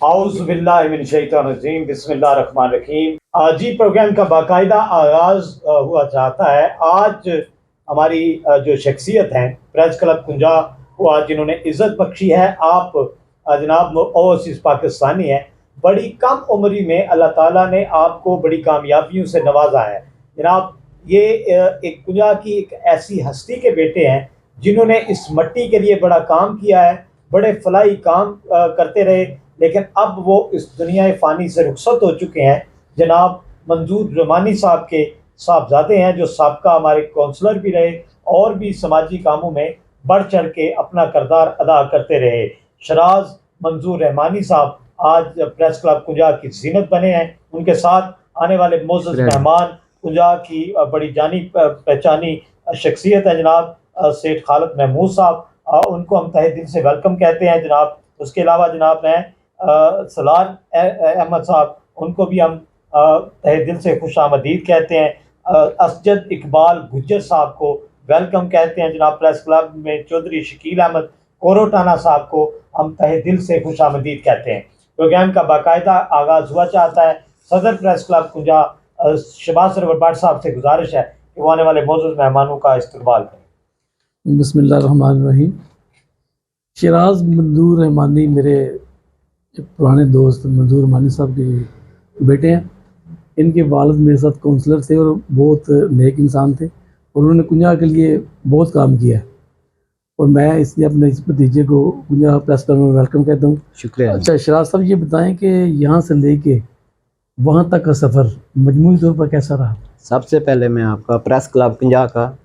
आऊज़ बिल्लाहि मिन शैतानिर रजीम बिस्मिल्लाहिर रहमानिर रहीम। जी प्रोग्राम का बाकायदा आगाज़ हुआ चाहता है। आज हमारी जो शख्सियत हैं प्रेस क्लब कुंजा को आज जिन्होंने इज़्ज़त बख्शी है, आप जनाब ओवरसीज़ पाकिस्तानी हैं। बड़ी कम उम्री में अल्लाह ताला ने आपको बड़ी कामयाबियों से नवाजा है जनाब। ये एक कुंजा की एक ऐसी हस्ती के बेटे हैं जिन्होंने इस मट्टी के लिए बड़ा काम किया है, बड़े फलाही काम करते रहे, लेकिन अब वो इस दुनिया फ़ानी से रुखसत हो चुके हैं। जनाब मंजूर रहमानी साहब के साहबजादे हैं, जो साबका हमारे काउंसलर भी रहे और भी समाजी कामों में बढ़ चढ़ के अपना किरदार अदा करते रहे। शराज मंजूर रहमानी साहब आज प्रेस क्लब कुंजा की ज़ीनत बने हैं। उनके साथ आने वाले मोअज़्ज़ज़ मेहमान कुंजा की बड़ी जानी पहचानी शख्सियत है जनाब सेठ खालिद महमूद साहब। उनको हम तहे दिल से वेलकम कहते हैं जनाब। उसके अलावा जनाब हैं सलार अहमद साहब, उनको भी हम तहे दिल से खुश आमदीद कहते हैं। असजद इकबाल गुज्जर साहब को वेलकम कहते हैं जनाब। प्रेस क्लब में चौधरी शकील अहमद कोरोटाना साहब को हम तहे दिल से खुश आमदीद कहते हैं। प्रोग्राम का बाकायदा आगाज़ हुआ चाहता है। सदर प्रेस क्लब कुंजा शहबाज सरवर भट्ट साहब से गुजारिश है कि वो आने वाले मौजूद मेहमानों का इस्तकबाल करें। बिस्मिल्लाहिर्रहमानिर्रहीम। शराज मंजूर रहमानी मेरे पुराने दोस्त मंजूर रहमानी साहब के बेटे हैं। इनके वालिद मेरे साथ काउंसलर थे और बहुत नेक इंसान थे और उन्होंने कुंजा के लिए बहुत काम किया है और मैं इसलिए अपने इस भतीजे को कुंजा प्रेस क्लब में वेलकम कहता हूँ। शुक्रिया। अच्छा शराज साहब, ये बताएं कि यहाँ से लेके वहाँ तक का सफ़र मजमूई तौर पर कैसा रहा? सबसे पहले मैं आपका प्रेस क्लब कुंजा का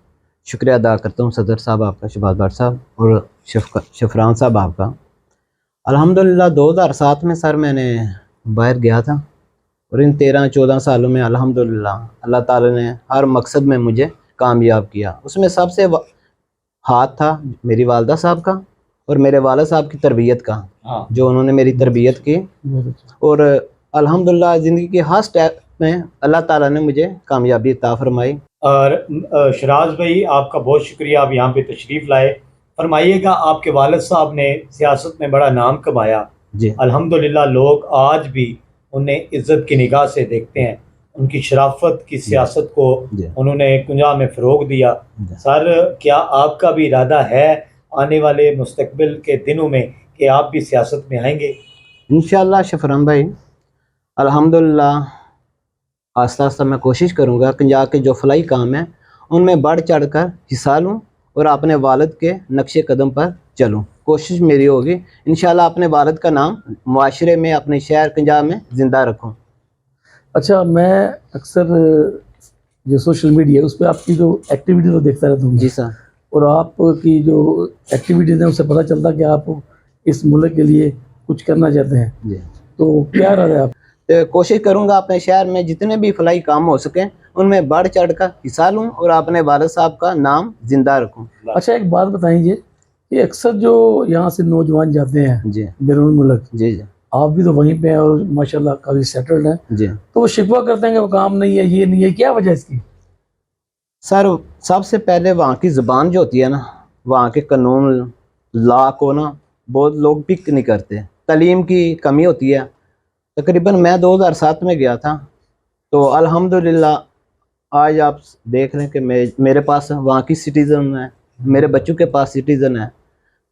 शुक्रिया अदा करता हूँ, सदर साहब आपका, शहबाज भट्ट साहब और शफरान साहब आपका। अल्हम्दुलिल्लाह 2007 में सर मैंने बाहर गया था और इन 13-14 सालों में अल्हम्दुलिल्लाह अल्लाह ताला ने हर मकसद में मुझे कामयाब किया। उसमें सबसे हाथ था मेरी वालदा साहब का और मेरे वाला साहब की तरबियत का, जो उन्होंने मेरी तरबियत की और अल्हम्दुलिल्लाह ज़िंदगी के हर स्टेप में अल्लाह ताला ने मुझे कामयाबी अता फरमाई। और शराज भाई आपका बहुत शुक्रिया, आप यहाँ पे तशरीफ़ लाए। फरमाइएगा, आपके वालिद साहब ने सियासत में बड़ा नाम कमाया जी अल्हम्दुलिल्लाह, लोग आज भी उन्हें इज़्ज़त की निगाह से देखते हैं। उनकी शराफत की सियासत को उन्होंने कुंजा में फ़रोग़ दिया। सर, क्या आपका भी इरादा है आने वाले मुस्तकबिल के दिनों में कि आप भी सियासत में आएंगे? इंशाअल्लाह शफरान भाई, अल्हम्दुलिल्लाह आस्ता आस्ता मैं कोशिश करूँगा कुंजा के जो फलाई काम है उनमें बढ़ चढ़ कर हिस्सा लूँ और अपने वालिद के नक्शे कदम पर चलूँ। कोशिश मेरी होगी इंशाअल्लाह अपने वालिद का नाम मुआशरे में, अपने शहर कुंजा में ज़िंदा रखूँ। अच्छा, मैं अक्सर जो सोशल मीडिया है उस पर आपकी जो एक्टिविटी तो देखता रहता हूँ। जी सर। और आपकी जो एक्टिविटीज़ हैं उससे पता चलता है कि आप इस मुल्क के लिए कुछ करना चाहते हैं। जी। तो क्या इरादा है आप? तो कोशिश करूँगा अपने शहर में जितने भी फलाई काम हो सकें उनमें बढ़ चढ़ कर हिस्सा लूँ और अपने वालिद साहब का नाम ज़िंदा रखूँ। अच्छा, एक बात बताइए कि अक्सर जो यहाँ से नौजवान जाते हैं जी बैरून मुल्क, जी जी, आप भी तो वहीं पे हैं और माशाल्लाह काफ़ी सेटल्ड हैं, जी, तो वो शिकवा करते हैं कि वो काम नहीं है, ये नहीं है, क्या वजह इसकी? सर सबसे पहले वहाँ की ज़ुबान जो होती है ना, वहाँ के कानून लॉ को ना बहुत लोग पिक नहीं करते, तालीम की कमी होती है। तकरीबन मैं 2007 में गया था तो अल्हम्दुलिल्लाह आज आप देख रहे हैं कि मेरे पास वहाँ की सिटीज़न है, मेरे बच्चों के पास सिटीज़न है।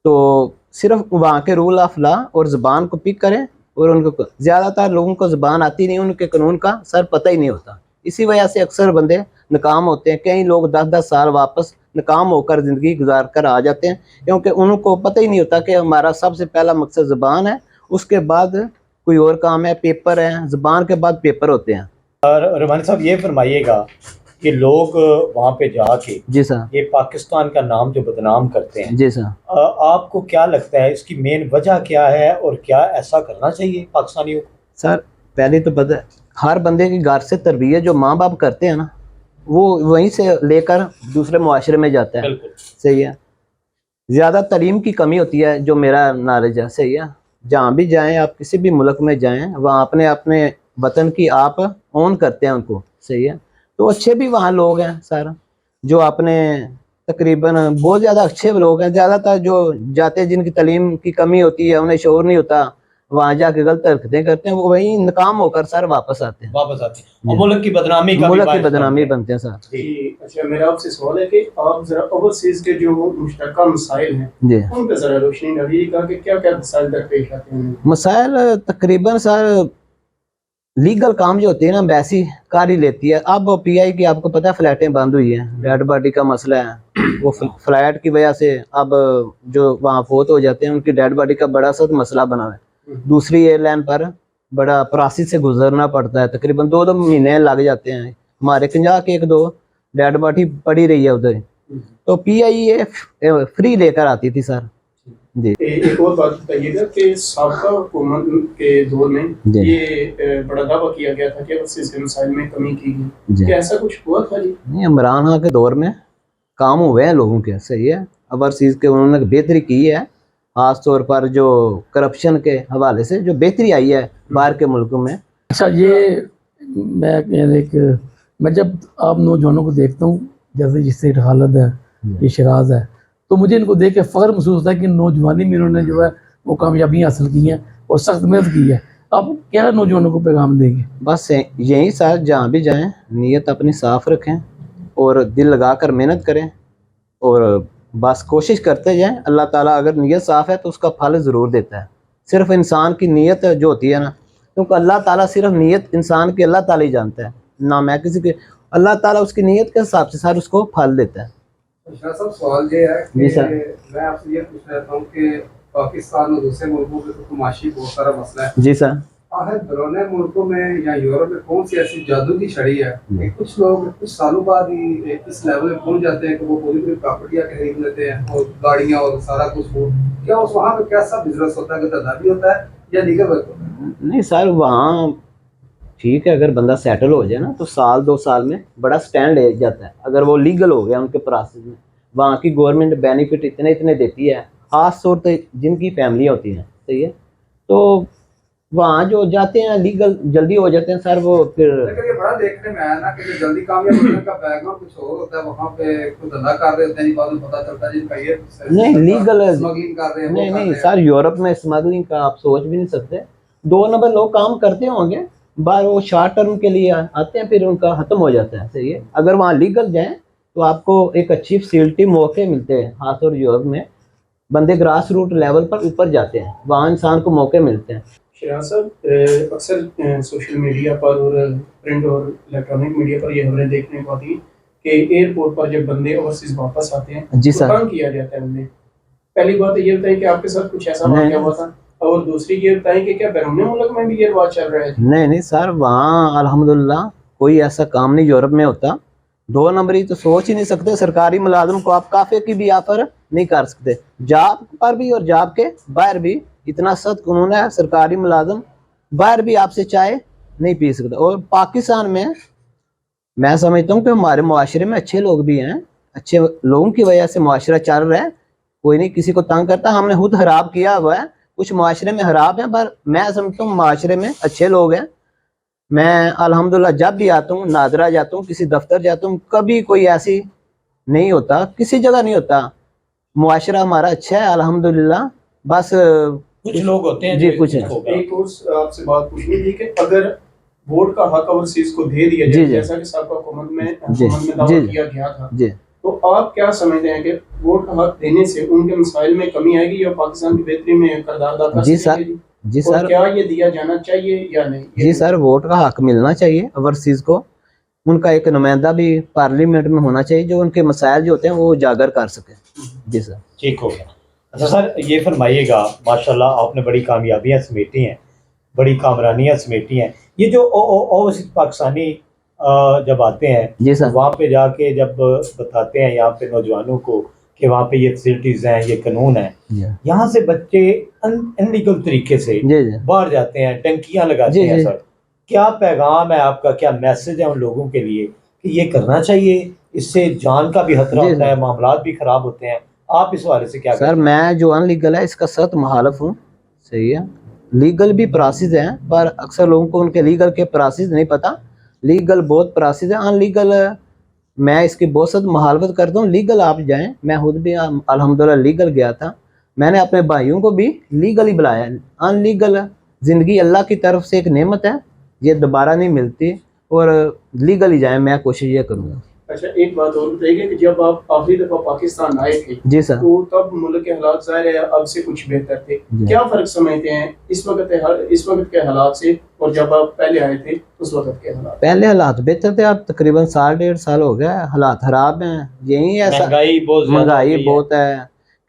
तो सिर्फ वहाँ के रूल ऑफ लॉ और ज़ुबान को पिक करें और उनको, ज़्यादातर लोगों को ज़ुबान आती नहीं, उनके कानून का सर पता ही नहीं होता। इसी वजह से अक्सर बंदे नाकाम होते हैं। कई लोग 10-10 साल वापस नाकाम होकर ज़िंदगी गुजार कर आ जाते हैं क्योंकि उनको पता ही नहीं होता कि हमारा सबसे पहला मकसद ज़ुबान है, उसके बाद कोई और काम है, पेपर है, ज़ुबान के बाद पेपर होते हैं। और रहमानी साहब ये फरमाइएगा कि लोग वहाँ पे जाके जी सर, ये पाकिस्तान का नाम जो बदनाम करते हैं, जी सर, आपको क्या लगता है इसकी मेन वजह क्या है और क्या ऐसा करना चाहिए पाकिस्तानियों को? सर पहले तो पता हर बंदे की घर से तरबियत जो माँ बाप करते हैं ना, वो वहीं से लेकर दूसरे मुआशरे में जाता है। सही है। ज़्यादा तालीम की कमी होती है जो मेरा नॉलेज है। सही है। जहाँ भी जाएं आप, किसी भी मुल्क में जाएं, वहाँ अपने अपने वतन की आप ओन करते हैं उनको। सही है। तो अच्छे भी वहाँ लोग हैं सर, जो अपने तकरीबन बहुत ज़्यादा अच्छे लोग हैं। ज़्यादातर जो जाते हैं जिनकी तालीम की कमी होती है, उन्हें शऊर नहीं होता, वहाँ जाके गलत हरकतें करते हैं, वो वहीं नाकाम होकर सर वापस आते हैं, वापस आते हैं और मुल्क की बदनामी का भी मुल्क की बायस बदनामी बनते बनते हैं सर। जी अच्छा, मेरा आपसे सवाल है कि आप जरा ओवरसीज के जो मुश्तरका मसाइल हैं जी, उन पर जरा रोशनी डालिएगा कि क्या क्या मसाइल दरपेश आते हैं। मसाइल तकरीबन सर लीगल काम जो होते हैं ना एम्बेसी कर ही लेती है। अब पीआई की आपको पता है फ्लैटें बंद हुई हैं, डेड बॉडी का मसला है, वो फ्लैट की वजह से अब जो वहाँ फोत हो जाते हैं उनकी डेड बॉडी का बड़ा सा मसला बना हुआ है। दूसरी एयरलाइन पर बड़ा प्रोसेस से गुजरना पड़ता है, तकरीबन 2-2 महीने लग जाते हैं। हमारे 50 के 1-2 डेड बॉडी पड़ी रही है उधर, तो पीआई ये फ्री लेकर आती थी सर जी। एक और बात बताइएगा कि साबका हुकूमत के दौर में जी। ये बड़ा दावा किया गया था कि ओवरसीज के मसाइल में कमी की गई, जी। क्या ऐसा कुछ हुआ था जी? नहीं, इमरान खान के दौर में काम हुए हैं लोगों के, सही है, ओवरसीज के उन्होंने बेहतरी की है, खास तौर पर जो करप्शन के हवाले से जो बेहतरी आई है बाहर के मुल्कों में। अच्छा, ये मैं जब आप नौजवानों को देखता हूँ, जैसे जिससे खालिद है, ये शिराज है, तो मुझे इनको देख के फ़ख्र महसूस होता है कि नौजवानी में इन्होंने जो है वो कामयाबियाँ हासिल की हैं और सख्त मेहनत की है। आप क्या नौजवानों को पैगाम देंगे? बस यही सर, जहाँ भी जाएं नीयत अपनी साफ़ रखें और दिल लगा कर मेहनत करें और बस कोशिश करते जाएं। अल्लाह ताला अगर नीयत साफ़ है तो उसका फल ज़रूर देता है। सिर्फ इंसान की नीयत जो होती है ना, क्योंकि अल्लाह ताला सिर्फ नीयत इंसान की अल्लाह ताला ही जानता है, ना मैं किसी के, अल्लाह ताला उसकी नीयत के हिसाब से सर उसको फल देता है। शाह साहब, सवाल ये है कि जी सर। मैं आपसे ये पूछना चाहता हूँ कि पाकिस्तान और दूसरे मुल्कों में तो माशी बहुत सारा मसला है, जी सर। आखिर बरौने मुल्कों में या यूरोप में कौन सी ऐसी जादू की छड़ी है कि कुछ लोग कुछ सालों बाद ही इस लेवल में पहुंच जाते हैं कि वो पूरी पूरी प्रॉपर्टियाँ खरीद लेते हैं और गाड़ियाँ और सारा कुछ। वो क्या उस वहाँ पे कैसा बिजनेस होता है, कि धंधा भी होता है या लीगल वर्क होता है? नहीं सर, वहाँ ठीक है, अगर बंदा सेटल हो जाए ना तो 1-2 साल में बड़ा स्टैंड ले जाता है, अगर वो लीगल हो गया उनके प्रोसेस में। वहाँ की गवर्नमेंट बेनिफिट इतने इतने देती है, खास तौर पर जिनकी फैमिली होती हैं, सही है, तो वहाँ जो जाते हैं लीगल जल्दी हो जाते हैं सर। वो फिर लेकिन ये बड़ा देखने में आया ना कि जो जल्दी कामयाब होने का बैकग्राउंड कुछ और होता है, वहाँ पे कोई धंधा कर रहे होते हैं, बाद में पता चलता है जिनका ये नहीं लीगल, स्मगलिंग कर रहे हैं, नहीं नहीं सर, यूरोप में स्मगलिंग का आप सोच भी नहीं सकते। 2 नंबर लोग काम करते होंगे बाहर, वो शॉर्ट टर्म के लिए आते हैं, फिर उनका ख़त्म हो जाता है, सही है। अगर वहाँ लीगल जाएँ तो आपको एक अच्छी फैसिलिटी मौके मिलते हैं, खासतौर यूरोप में बंदे ग्रास रूट लेवल पर ऊपर जाते हैं, वहाँ इंसान को मौके मिलते हैं। शिराज साहब, अक्सर सोशल मीडिया पर और प्रिंट और इलेक्ट्रॉनिक मीडिया पर ये खबरें देखने को आती हैं कि एयरपोर्ट पर जब बंदे ओवरसीज वापस आते हैं जी तो सर। तंग किया जाता है उन्हें। पहली बात ये बताएं कि आपके साथ कुछ ऐसा नहीं। वाक़या हुआ था, और दूसरी ये बताएं कि क्या बैरून मुल्क में भी ये रिवाज चल रहा है? नहीं नहीं सर, वहाँ अल्हम्दुलिल्लाह कोई ऐसा काम नहीं यूरोप में होता। 2 नंबरी तो सोच ही नहीं सकते, सरकारी मुलाजिम को आप काफ़े की भी ऑफर नहीं कर सकते, जॉब पर भी और जॉब के बाहर भी इतना सख्त कानून है, सरकारी मुलाजिम बाहर भी आपसे चाय नहीं पी सकता। और पाकिस्तान में मैं समझता हूँ कि हमारे मुआशरे में अच्छे लोग भी हैं, अच्छे लोगों की वजह से मुआशरा चल रहा है, कोई नहीं किसी को तंग करता। हमने खुद खराब किया हुआ है, कुछ मुआशरे में खराब है, पर मैं समझता हूँ मुआशरे में अच्छे लोग हैं। मैं अल्हम्दुलिल्लाह जब भी आता हूँ, नादरा जाता हूँ, किसी दफ्तर जाता हूँ, कभी कोई ऐसी नहीं होता, किसी जगह नहीं होता। मुआशरा हमारा अच्छा है अल्हम्दुलिल्लाह। बस कुछ लोग होते हैं जी, जो कुछ है। एक और आपसे बात पूछनी थी कि अगर वोट का हक ओवरसीज को दे दिया जी, जाए, जी। जैसा कि साबका हुकूमत में जी, दावा जी। किया गया था, जी, तो आप क्या समझते हैं कि वोट का हक देने से उनके मसाइल में कमी आएगी या पाकिस्तान की बेहतरी में किरदार अदा कर जी सकेंगे सर, जी? जी और सर, क्या ये दिया जाना चाहिए या नहीं? जी सर, वोट का हक मिलना चाहिए ओवरसीज को। उनका एक नुमाइंदा भी पार्लियामेंट में होना चाहिए जो उनके मसाइल जो होते हैं वो उजागर कर सके। जी सर। ठीक हो गया। अच्छा सर, ये फरमाइएगा, माशाल्लाह आपने बड़ी कामयाबियाँ समेटी हैं, बड़ी कामरानियाँ समेटी हैं। ये जो ओवरसीज पाकिस्तानी जब आते हैं जी सर। तो वहाँ पे जाके जब बताते हैं यहाँ पे नौजवानों को कि वहाँ पे ये फैसिलिटीज़ हैं, ये कानून है, जी यहाँ से बच्चे अनलीगल तरीके से जी जी बाहर जाते हैं, टंकियाँ लगाते जी, हैं। जी। सर, क्या पैगाम है आपका, क्या मैसेज है उन लोगों के लिए कि ये करना चाहिए? इससे जान का भी खतरा जी, होता जी। है, मामलात भी ख़राब होते हैं। आप इस हवाले से क्या सर, कहते हैं? मैं जो अनलीगल है इसका सख्त मुखालिफ हूँ, सही है। लीगल भी प्रोसेस हैं, पर अक्सर लोगों को उनके लीगल के प्रोसेस नहीं पता। लीगल बहुत प्रोसेस है, अनलीगल मैं इसकी बहुत सख्त मुखालफत करता हूँ। लीगल आप जाएं, मैं खुद भी अल्हम्दुलिल्लाह लीगल गया था, मैंने अपने भाइयों को भी लीगली बुलाया। अनलीगल زندگی اللہ کی طرف سے ایک نعمت ہے, یہ دوبارہ نہیں ملتی, اور لیگلی جائیں, میں کوشش یہ کروں گا. اچھا ایک بات اور بتائیے کہ جب آپ آخری دفعہ پاکستان آئے تھے جی سر. تو تب ملک کے حالات ظاہر ہے اب سے کچھ بہتر تھے, کیا فرق سمجھتے ہیں اس وقت کے حالات سے اور جب آپ پہلے آئے تھے اس وقت کے حالات؟ پہلے حالات بہتر تھے, اب تقریباً 1.5 سال ہو گیا, حالات خراب ہیں. یہی ایسا مہنگائی بہت ہے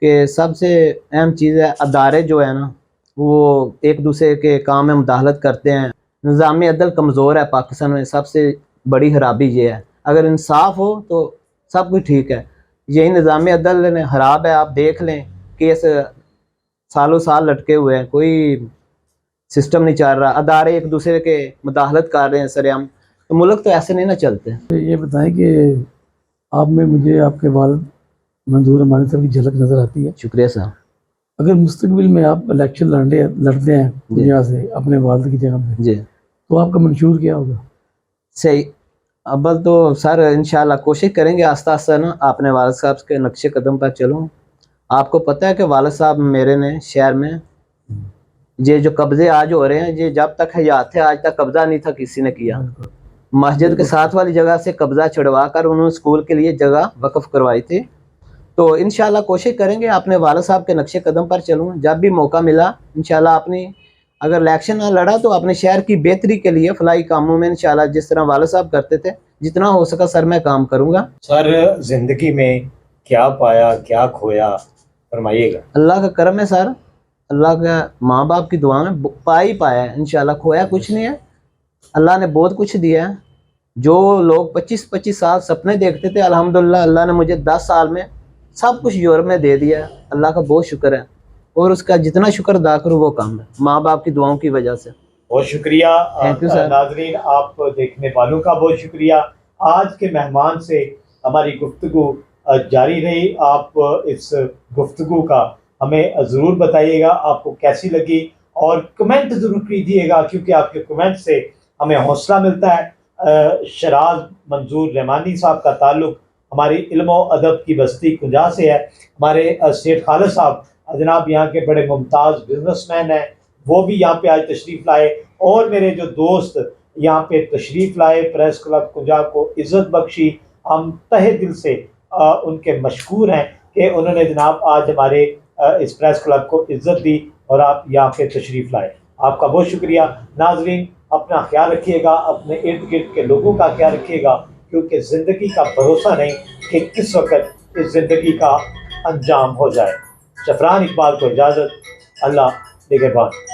کہ سب سے اہم چیز ہے ادارے جو ہے نا وہ ایک دوسرے کے کام میں مداخلت کرتے ہیں. نظام عدل کمزور ہے پاکستان میں, سب سے بڑی خرابی یہ ہے. اگر انصاف ہو تو سب کچھ ٹھیک ہے, یہی نظام عدل خراب ہے. آپ دیکھ لیں کیس سالوں سال لٹکے ہوئے ہیں, کوئی سسٹم نہیں چل رہا, ادارے ایک دوسرے کے مداخلت کر رہے ہیں سرعام. تو ملک تو ایسے نہیں نہ چلتے. یہ بتائیں کہ آپ میں مجھے آپ کے والد منظور رحمانی صاحب کی جھلک نظر آتی ہے. شکریہ سر. اگر مستقبل میں آپ الیکشن لڑتے ہیں دنیا سے اپنے والد کی جگہ پہ, جی تو آپ کا منشور کیا ہوگا؟ صحیح. اول تو سر انشاءاللہ کوشش کریں گے آہستہ آہستہ نا اپنے والد صاحب کے نقش قدم پر چلوں. آپ کو پتہ ہے کہ والد صاحب میرے نے شہر میں یہ جو قبضے آج ہو رہے ہیں, یہ جب تک حیات تھے آج تک قبضہ نہیں تھا کسی نے کیا. مسجد کے ساتھ والی جگہ سے قبضہ چھڑوا کر انہوں نے اسکول کے لیے جگہ وقف کروائی تھی. تو انشاءاللہ کوشش کریں گے اپنے والد صاحب کے نقش قدم پر چلوں. جب بھی موقع ملا انشاءاللہ اپنی, اگر الیکشن نہ لڑا تو اپنے شہر کی بہتری کے لیے فلاحی کاموں میں انشاءاللہ جس طرح والد صاحب کرتے تھے جتنا ہو سکا سر میں کام کروں گا. سر زندگی میں کیا پایا کیا کھویا فرمائیے گا. اللہ کا کرم ہے سر, اللہ کا ماں باپ کی دعا میں پایا ہے انشاءاللہ, کھویا کچھ نہیں ہے. اللہ نے بہت کچھ دیا ہے. جو لوگ 25 سال سپنے دیکھتے تھے الحمدللہ اللہ نے مجھے 10 سال میں سب کچھ یورپ میں دے دیا ہے. اللہ کا بہت شکر ہے, اور اس کا جتنا شکر ادا کروں وہ کام ہے, ماں باپ کی دعاؤں کی وجہ سے. بہت شکریہ. Thank you, sir. ناظرین آپ دیکھنے والوں کا بہت شکریہ. آج کے مہمان سے ہماری گفتگو جاری رہی. آپ اس گفتگو کا ہمیں ضرور بتائیے گا آپ کو کیسی لگی, اور کمنٹ ضرور کیجیے گا کیونکہ آپ کے کمنٹ سے ہمیں حوصلہ ملتا ہے. شیراز منظور رحمانی صاحب کا تعلق ہماری علم و ادب کی بستی کنجا سے ہے. ہمارے سیٹھ خالد صاحب جناب یہاں کے بڑے ممتاز بزنس مین ہیں, وہ بھی یہاں پہ آج تشریف لائے, اور میرے جو دوست یہاں پہ تشریف لائے پریس کلب کنجا کو عزت بخشی. ہم تہہ دل سے ان کے مشکور ہیں کہ انہوں نے جناب آج ہمارے اس پریس کلب کو عزت دی اور آپ یہاں پہ تشریف لائے. آپ کا بہت شکریہ. ناظرین اپنا خیال رکھیے گا, اپنے ارد گرد کے لوگوں کا خیال رکھیے گا, کیونکہ زندگی کا بھروسہ نہیں کہ کس وقت اس زندگی کا انجام ہو جائے. جفران اقبال کو اجازت. اللہ نگہبان.